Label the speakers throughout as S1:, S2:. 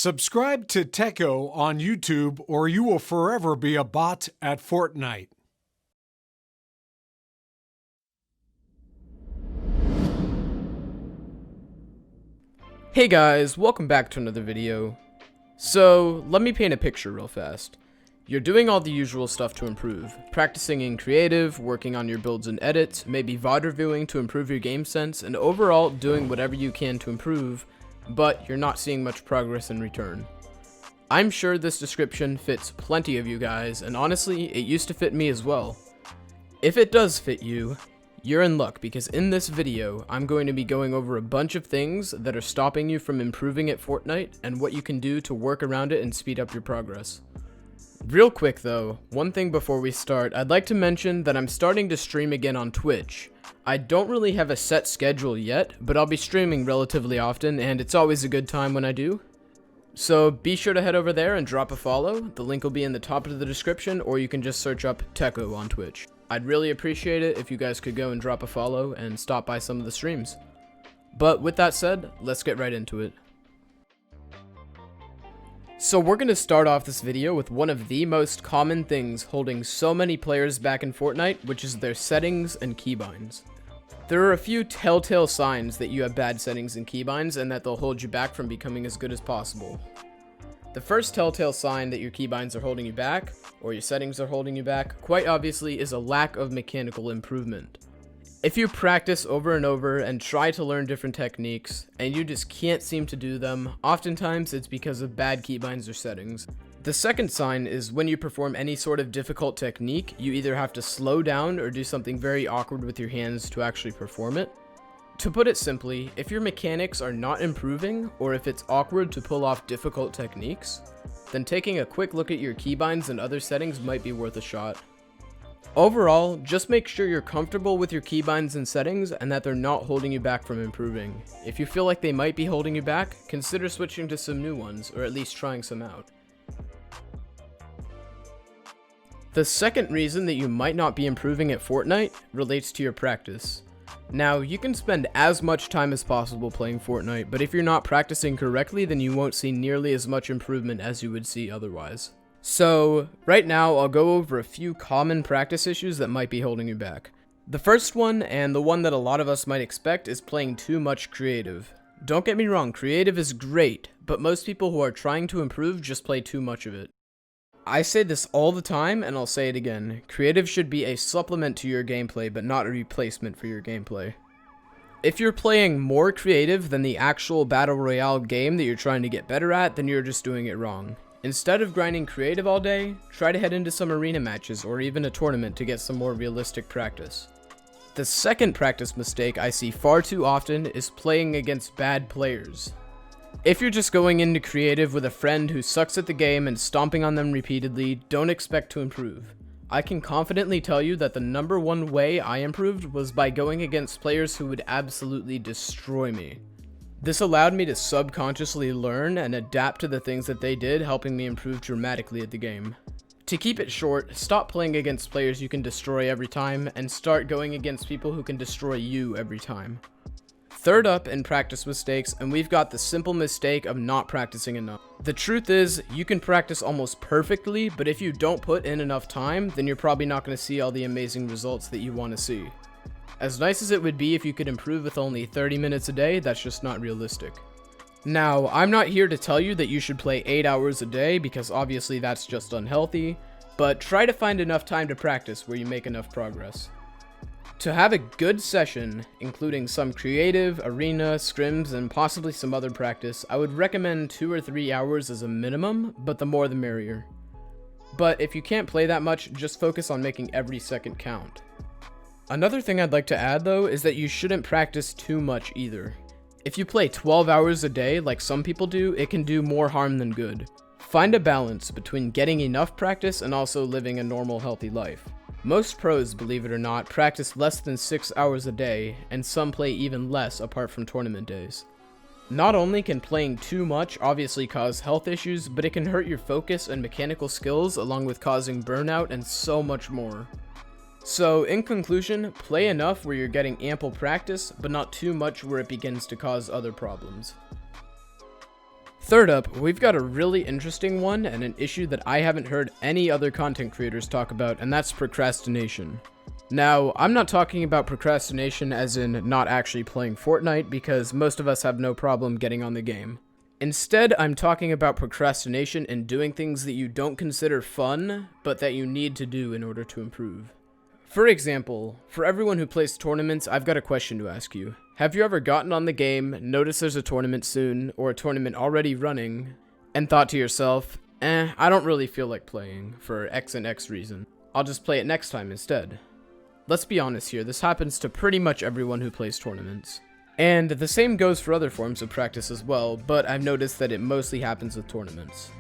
S1: Subscribe to Teckoh on YouTube or you will forever be a bot at Fortnite.
S2: Hey guys, welcome back to another video. So, let me paint a picture real fast. You're doing all the usual stuff to improve, practicing in creative, working on your builds and edits, maybe VOD reviewing to improve your game sense, and overall doing whatever you can to improve, but you're not seeing much progress in return. I'm sure this description fits plenty of you guys, and honestly, it used to fit me as well. If it does fit you, you're in luck, because in this video, I'm going to be going over a bunch of things that are stopping you from improving at Fortnite, and what you can do to work around it and speed up your progress. Real quick though, one thing before we start, I'd like to mention that I'm starting to stream again on Twitch. I don't really have a set schedule yet, but I'll be streaming relatively often, and it's always a good time when I do. So be sure to head over there and drop a follow. The link will be in the top of the description, or you can just search up Teckoh on Twitch. I'd really appreciate it if you guys could go and drop a follow and stop by some of the streams. But with that said, let's get right into it. So we're going to start off this video with one of the most common things holding so many players back in Fortnite, which is their settings and keybinds. There are a few telltale signs that you have bad settings and keybinds and that they'll hold you back from becoming as good as possible. The first telltale sign that your keybinds are holding you back, or your settings are holding you back, quite obviously is a lack of mechanical improvement. If you practice over and over and try to learn different techniques, and you just can't seem to do them, oftentimes it's because of bad keybinds or settings. The second sign is when you perform any sort of difficult technique, you either have to slow down or do something very awkward with your hands to actually perform it. To put it simply, if your mechanics are not improving, or if it's awkward to pull off difficult techniques, then taking a quick look at your keybinds and other settings might be worth a shot. Overall, just make sure you're comfortable with your keybinds and settings and that they're not holding you back from improving. If you feel like they might be holding you back, consider switching to some new ones, or at least trying some out. The second reason that you might not be improving at Fortnite relates to your practice. Now, you can spend as much time as possible playing Fortnite, but if you're not practicing correctly, then you won't see nearly as much improvement as you would see otherwise. So, right now, I'll go over a few common practice issues that might be holding you back. The first one, and the one that a lot of us might expect, is playing too much creative. Don't get me wrong, creative is great, but most people who are trying to improve just play too much of it. I say this all the time, and I'll say it again. Creative should be a supplement to your gameplay, but not a replacement for your gameplay. If you're playing more creative than the actual Battle Royale game that you're trying to get better at, then you're just doing it wrong. Instead of grinding creative all day, try to head into some arena matches or even a tournament to get some more realistic practice. The second practice mistake I see far too often is playing against bad players. If you're just going into creative with a friend who sucks at the game and stomping on them repeatedly, don't expect to improve. I can confidently tell you that the number one way I improved was by going against players who would absolutely destroy me. This allowed me to subconsciously learn and adapt to the things that they did, helping me improve dramatically at the game. To keep it short, stop playing against players you can destroy every time, and start going against people who can destroy you every time. Third up in practice mistakes, and we've got the simple mistake of not practicing enough. The truth is, you can practice almost perfectly, but if you don't put in enough time, then you're probably not going to see all the amazing results that you want to see. As nice as it would be if you could improve with only 30 minutes a day, that's just not realistic. Now, I'm not here to tell you that you should play 8 hours a day, because obviously that's just unhealthy, but try to find enough time to practice where you make enough progress. To have a good session, including some creative, arena, scrims, and possibly some other practice, I would recommend 2 or 3 hours as a minimum, but the more the merrier. But if you can't play that much, just focus on making every second count. Another thing I'd like to add though is that you shouldn't practice too much either. If you play 12 hours a day like some people do, it can do more harm than good. Find a balance between getting enough practice and also living a normal, healthy life. Most pros, believe it or not, practice less than 6 hours a day, and some play even less apart from tournament days. Not only can playing too much obviously cause health issues, but it can hurt your focus and mechanical skills along with causing burnout and so much more. So, in conclusion, play enough where you're getting ample practice, but not too much where it begins to cause other problems. Third up, we've got a really interesting one and an issue that I haven't heard any other content creators talk about, and that's procrastination. Now, I'm not talking about procrastination as in not actually playing Fortnite, because most of us have no problem getting on the game. Instead, I'm talking about procrastination in doing things that you don't consider fun, but that you need to do in order to improve. For example, for everyone who plays tournaments, I've got a question to ask you. Have you ever gotten on the game, noticed there's a tournament soon, or a tournament already running, and thought to yourself, I don't really feel like playing, for X and X reason. I'll just play it next time instead. Let's be honest here, this happens to pretty much everyone who plays tournaments. And the same goes for other forms of practice as well, but I've noticed that it mostly happens with tournaments.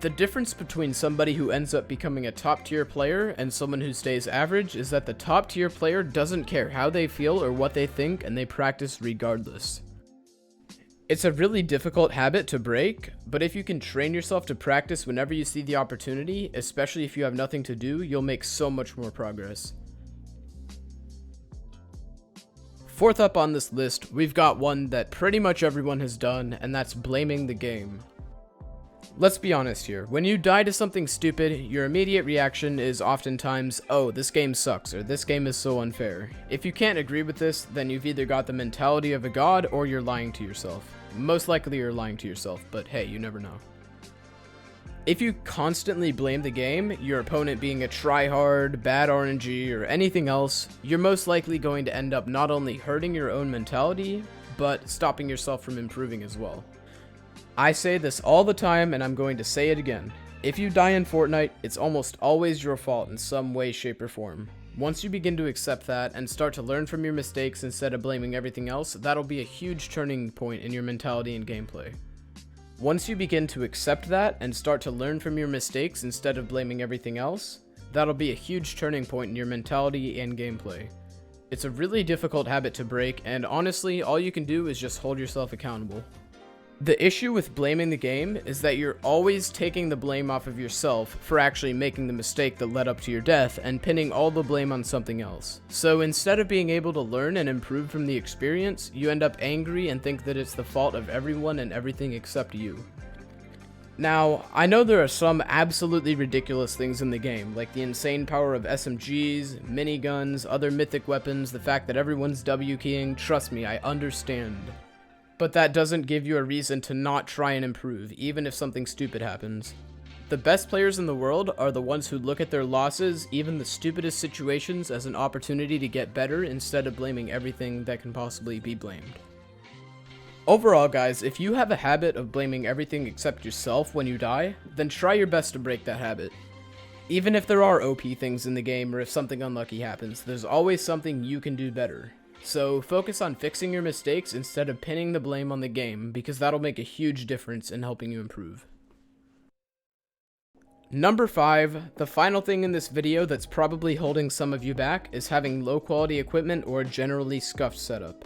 S2: The difference between somebody who ends up becoming a top tier player and someone who stays average is that the top tier player doesn't care how they feel or what they think, and they practice regardless. It's a really difficult habit to break, but if you can train yourself to practice whenever you see the opportunity, especially if you have nothing to do, you'll make so much more progress. Fourth up on this list, we've got one that pretty much everyone has done, and that's blaming the game. Let's be honest here, when you die to something stupid, your immediate reaction is oftentimes, oh, this game sucks, or this game is so unfair. If you can't agree with this, then you've either got the mentality of a god, or you're lying to yourself. Most likely you're lying to yourself, but hey, you never know. If you constantly blame the game, your opponent being a tryhard, bad RNG, or anything else, you're most likely going to end up not only hurting your own mentality, but stopping yourself from improving as well. I say this all the time, and I'm going to say it again. If you die in Fortnite, it's almost always your fault in some way, shape, or form. Once you begin to accept that and start to learn from your mistakes instead of blaming everything else, that'll be a huge turning point in your mentality and gameplay. Once you begin to accept that and start to learn from your mistakes instead of blaming everything else, that'll be a huge turning point in your mentality and gameplay. It's a really difficult habit to break, and honestly, all you can do is just hold yourself accountable. The issue with blaming the game is that you're always taking the blame off of yourself for actually making the mistake that led up to your death and pinning all the blame on something else. So instead of being able to learn and improve from the experience, you end up angry and think that it's the fault of everyone and everything except you. Now, I know there are some absolutely ridiculous things in the game, like the insane power of SMGs, miniguns, other mythic weapons, the fact that everyone's W keying. Trust me, I understand. But that doesn't give you a reason to not try and improve, even if something stupid happens. The best players in the world are the ones who look at their losses, even the stupidest situations, as an opportunity to get better instead of blaming everything that can possibly be blamed. Overall, guys, if you have a habit of blaming everything except yourself when you die, then try your best to break that habit. Even if there are OP things in the game or if something unlucky happens, there's always something you can do better. So focus on fixing your mistakes instead of pinning the blame on the game, because that'll make a huge difference in helping you improve. Number 5, the final thing in this video that's probably holding some of you back is having low quality equipment or a generally scuffed setup.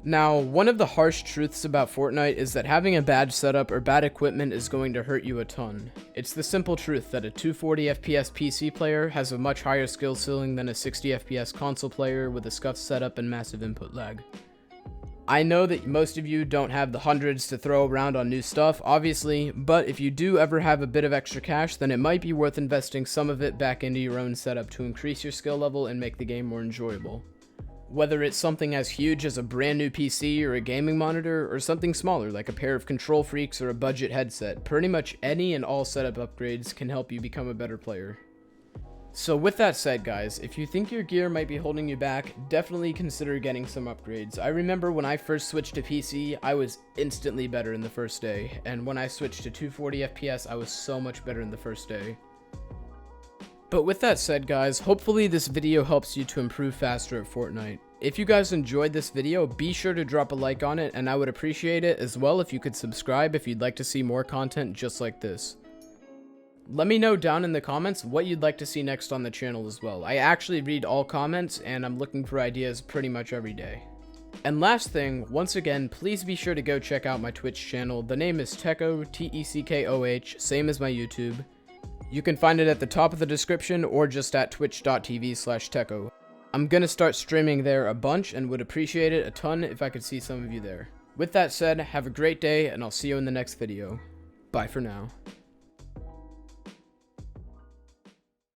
S2: Now, one of the harsh truths about Fortnite is that having a bad setup or bad equipment is going to hurt you a ton. It's the simple truth that a 240 FPS PC player has a much higher skill ceiling than a 60 FPS console player with a scuffed setup and massive input lag. I know that most of you don't have the hundreds to throw around on new stuff, obviously, but if you do ever have a bit of extra cash, then it might be worth investing some of it back into your own setup to increase your skill level and make the game more enjoyable. Whether it's something as huge as a brand new PC or a gaming monitor, or something smaller like a pair of control freaks or a budget headset, pretty much any and all setup upgrades can help you become a better player. So with that said, guys, if you think your gear might be holding you back, definitely consider getting some upgrades. I remember when I first switched to PC, I was instantly better in the first day, and when I switched to 240 FPS, I was so much better in the first day. But with that said, guys, hopefully this video helps you to improve faster at Fortnite. If you guys enjoyed this video, be sure to drop a like on it, and I would appreciate it as well if you could subscribe if you'd like to see more content just like this. Let me know down in the comments what you'd like to see next on the channel as well. I actually read all comments, and I'm looking for ideas pretty much every day. And last thing, once again, please be sure to go check out my Twitch channel. The name is Teckoh, T-E-C-K-O-H, same as my YouTube. You can find it at the top of the description or just at twitch.tv/Teckoh. I'm gonna start streaming there a bunch and would appreciate it a ton if I could see some of you there. With that said, have a great day, and I'll see you in the next video. Bye for now.